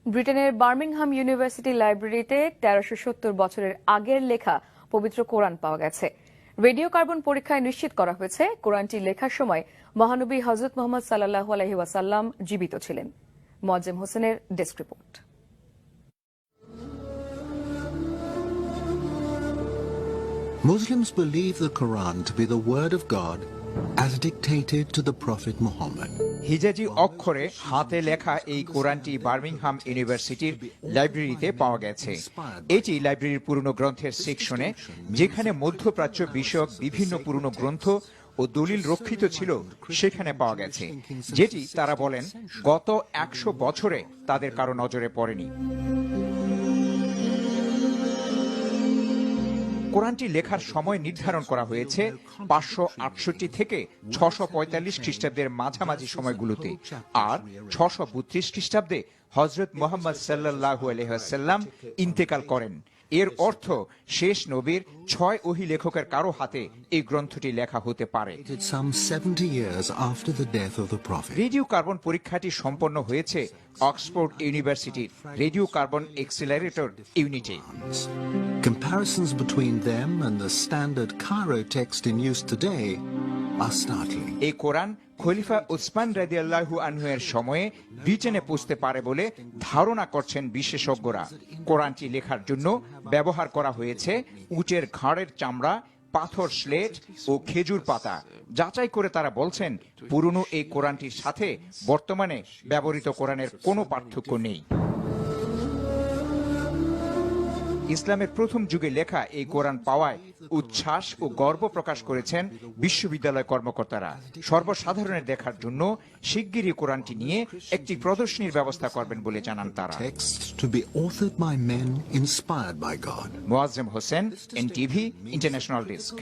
ব্রিটেনের Birmingham university লাইব্রেরিতে ১৩৭০ বছরের আগের লেখা পবিত্র কোরআন পাওয়া গেছে। রেডিও কার্বন পরীক্ষায় নিশ্চিত করা হয়েছে কোরআনটি লেখার সময় মহানবী হযরত মুহাম্মদ সাল্লাল্লাহু আলাইহি ওয়াসাল্লাম জীবিত ছিলেন। মোয়াজ্জেম হোসেনের desk report. Muslims believe the Quran to be the word of God as dictated to the Prophet Muhammad. হিজাজি অক্ষরে হাতে লেখা এই কোরআনটি বার্মিংহাম ইউনিভার্সিটির লাইব্রেরিতে পাওয়া গেছে। এটি লাইব্রেরির পুরনো গ্রন্থের সেকশনে, যেখানে মধ্যপ্রাচ্য বিষয়ক বিভিন্ন পুরনো গ্রন্থ ও দলিল রক্ষিত ছিল, সেখানে পাওয়া গেছে, যেটি তারা বলেন গত ১০০ বছরে তাদের কারো নজরে পড়েনি। কোরআনটি লেখার সময় নির্ধারণ করা হয়েছে ৫৬৮ থেকে ৬৪৫ খ্রিস্টাব্দের মাঝামাঝি সময়গুলোতে, আর ৬৩২ খ্রিস্টাব্দে হযরত মুহাম্মদ সাল্লাল্লাহু আলাইহি ওয়াসাল্লাম ইন্তেকাল করেন। এর অর্থ শেষ নবীর ৬ ওহী লেখকের কারো হাতে এই গ্রন্থটি লেখা হতে পারে। রেডিও কার্বন পরীক্ষাটি সম্পন্ন হয়েছে অক্সফোর্ড ইউনিভার্সিটির রেডিও কার্বন এক্সিলারেটর ইউনিটে। Comparisons between them and the standard Cairo text in use today are startling. এই কোরআন খলিফা উসমান রাদিয়াল্লাহু আনহু এর সময়ে ব্রিটেনে পৌঁছতে পারে বলে ধারণা করছেন বিশেষজ্ঞরা। কোরআনটি লেখার জন্য ব্যবহার করা হয়েছে উটের ঘাড়ের চামড়া, পাথর স্লেট ও খেজুর পাতা। যাচাই করে তারা বলছেন পুরনো এই কোরআনটির সাথে বর্তমানে ব্যবহৃত কোরআনের কোনো পার্থক্য নেই। ইসলামের প্রথম যুগে লেখা এই কোরআন পাওয়ায় উচ্ছ্বাস ও গর্ব প্রকাশ করেছেন বিশ্ববিদ্যালয় কর্মকর্তারা। সর্বসাধারণের দেখার জন্য শিগগিরই কোরআনটি নিয়ে একটি প্রদর্শনীর ব্যবস্থা করবেন বলে জানান তারা। Moazzem Hossain, Moazzem Hossain, NTV international desk.